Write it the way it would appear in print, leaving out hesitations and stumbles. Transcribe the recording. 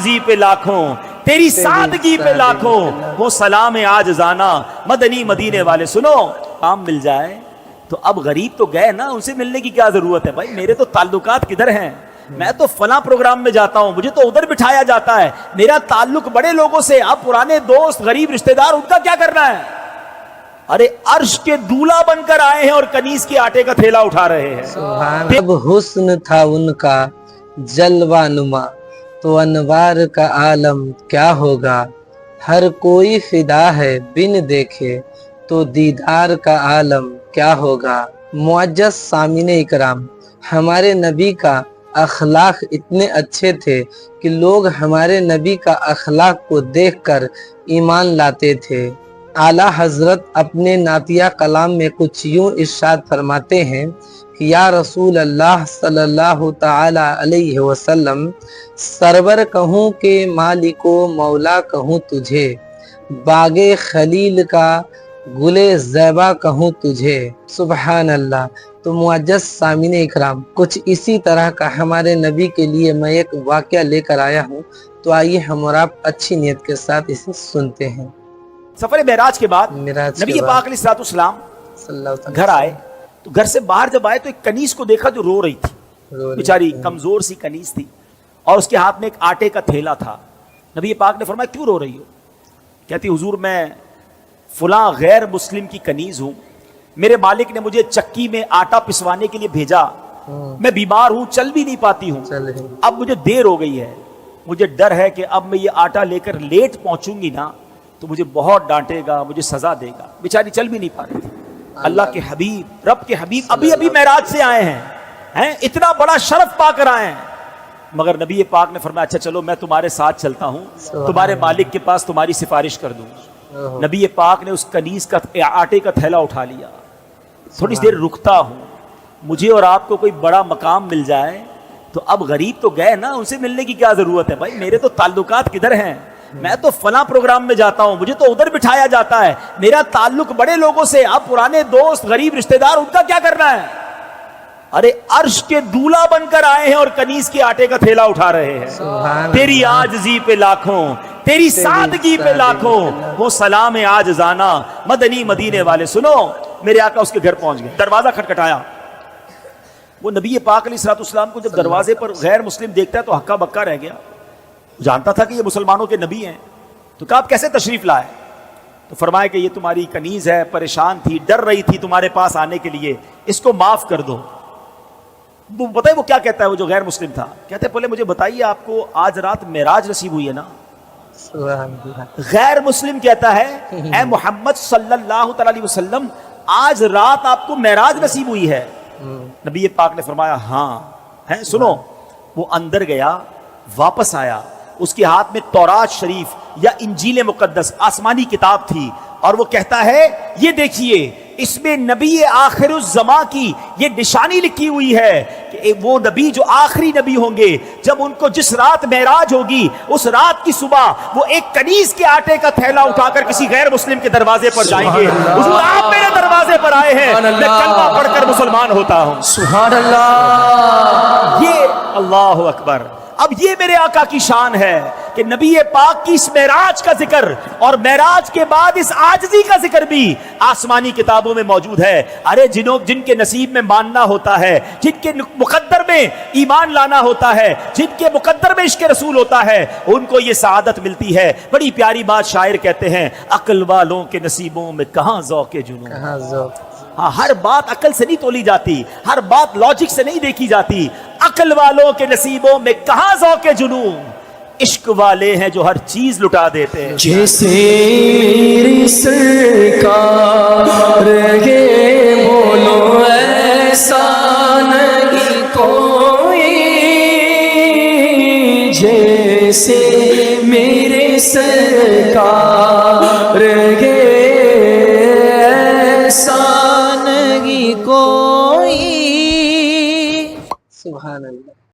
आजिज़ी पे लाखों, तेरी सादगी पे लाखों, वो सलाम आजिज़ाना मदनी मदीने वाले। सुनो, काम मिल जाए तो अब गरीब तो गए ना, उनसे मिलने की क्या जरूरत है भाई, मेरे तो ताल्लुकात किधर हैं, मैं तो फला प्रोग्राम में जाता हूं, मुझे तो उधर बिठाया जाता है, मेरा ताल्लुक बड़े लोगों से, अब पुराने दोस्त गरीब रिश्तेदार उनका क्या करना है। अरे अर्श के दूल्हा बनकर आए हैं और कनीज के आटे का थैला उठा रहे हैं। अब हुस्न था उनका जलवा नुमा, तो अनवार का आलम क्या होगा। हर कोई फिदा है बिन देखे, तो दीदार का आलम क्या होगा। मुअज्जज़ सामीने इकराम, हमारे नबी का अखलाक इतने अच्छे थे कि लोग हमारे नबी का अखलाक को देखकर ईमान लाते थे। आला हजरत अपने नातिया कलाम में कुछ यूं इरशाद फरमाते हैं कि या रसूल अल्लाह सल्लल्लाहु ताला अलैहि वसल्लम, सरवर कहूँ के मालिको मौला कहूँ तुझे, बागे खलील का गुले ज़ैबा कहूँ तुझे। सुबहान अल्लाह। तो मुअज्जज़ सामीने इकराम, कुछ इसी तरह का हमारे नबी के लिए मैं एक वाक़या लेकर आया हूँ, तो आइए हम और आप अच्छी नीयत के साथ इसे सुनते हैं। सफर मेराज के बाद नबी पाक अलैहिस्सलाम घर आए, तो घर से बाहर जब आए तो एक कनीज को देखा जो रो रही थी, बेचारी कमजोर सी कनीज थी, और उसके हाथ में एक आटे का थैला था। नबी पाक ने फरमाया क्यों रो रही हो। कहती हुजूर मैं फुला गैर मुस्लिम की कनीज हूं, मेरे मालिक ने मुझे चक्की में आटा पिसवाने के लिए भेजा, मैं बीमार हूं, चल भी नहीं पाती हूं, अब मुझे देर हो गई है, मुझे डर है कि अब मैं ये आटा लेकर लेट पहुंचूंगी ना तो मुझे बहुत डांटेगा, मुझे सजा देगा। बेचारी चल भी नहीं पा रही थी। अल्लाह के हबीब, रब के हबीब अभी अभी मेराज से आए हैं, इतना बड़ा शरफ पाकर आए हैं, मगर नबी पाक ने फरमाया अच्छा चलो मैं तुम्हारे साथ चलता हूं, तुम्हारे मालिक के पास तुम्हारी सिफारिश कर दूं। नबी पाक ने उस कनीज का आटे का थैला उठा लिया, थोड़ी देर रुकता हूं, मुझे और आपको कोई बड़ा मकाम मिल जाए तो अब गरीब तो गए ना, उनसे मिलने की क्या जरूरत है भाई, मेरे तो ताल्लुकात किधर हैं, मैं तो फला प्रोग्राम में जाता हूं, मुझे तो उधर बिठाया जाता है, मेरा ताल्लुक बड़े लोगों से, अब पुराने दोस्त गरीब रिश्तेदार उनका क्या करना है। अरे अर्श के दूल्हा बनकर आए हैं और कनीज के आटे का थैला उठा रहे हैं। तेरी आजिज़ी पे लाखों, तेरी सादगी पे लाखों, वो सलाम आजिज़ाना मदनी मदीने वाले। सुनो, मेरे आका उसके घर पहुंच गए, दरवाजा खटखटाया। वो नबी पाक अलैहिस्सलाम को जब दरवाजे पर गैर मुस्लिम देखता है तो हक्का बक्का रह गया, जानता था कि ये मुसलमानों के नबी हैं, तो कहा आप कैसे तशरीफ लाए। तो फरमाया कि ये तुम्हारी कनीज है, परेशान थी, डर रही थी तुम्हारे पास आने के लिए, इसको माफ कर दो। वो बताए वो क्या कहता है, वो जो गैर मुस्लिम था, कहते पहले मुझे बताइए आपको आज रात मेराज नसीब हुई है ना। गैर मुस्लिम कहता है ऐ मोहम्मद सल्लल्लाहु अलैहि वसल्लम, आज रात आपको मेराज नसीब हुई है। नबी पाक ने फरमाया हाँ है। सुनो, वो अंदर गया, वापस आया, उसके हाथ में तौरात शरीफ या इंजील मुकद्दस आसमानी किताब थी, और वो कहता है ये देखिए इसमें नबी आखिरुज़्ज़मा की ये निशानी लिखी हुई है कि वो नबी जो आखिरी नबी होंगे, जब उनको जिस रात मेराज होगी उस रात की सुबह वो एक कनीज के आटे का थैला उठाकर किसी गैर मुस्लिम के दरवाजे पर जाएंगे। हुजूर आप मेरे दरवाजे पर आए हैं, मैं कलमा पढ़कर मुसलमान होता हूं। सुभान अल्लाह, ये अल्लाहु अकबर। अब ये मेरे आका की शान है कि नबी पाक की इस मेराज का जिक्र और मेराज के बाद इस आजिज़ी का जिक्र भी आसमानी किताबों में मौजूद है। अरे जिनके नसीब में मानना होता है, जिनके मुकद्दर में ईमान लाना होता है, जिनके मुकद्दर में इश्क रसूल होता है, उनको ये सआदत मिलती है। बड़ी प्यारी बात शायर कहते हैं, अक्ल वालों के नसीबों में कहाँ ज़ौक़े जुनून। हाँ, हर बात अकल से नहीं तोली जाती, हर बात लॉजिक से नहीं देखी जाती। अकल वालों के नसीबों में कहाँ ज़ौक़े जुनून, इश्क वाले हैं जो हर चीज लुटा देते हैं। जैसे मेरी सरकार गे बोलो ऐसा नहीं कोई, जैसे मेरे सरकार गे ऐसा नहीं कोई। सुभान अल्लाह।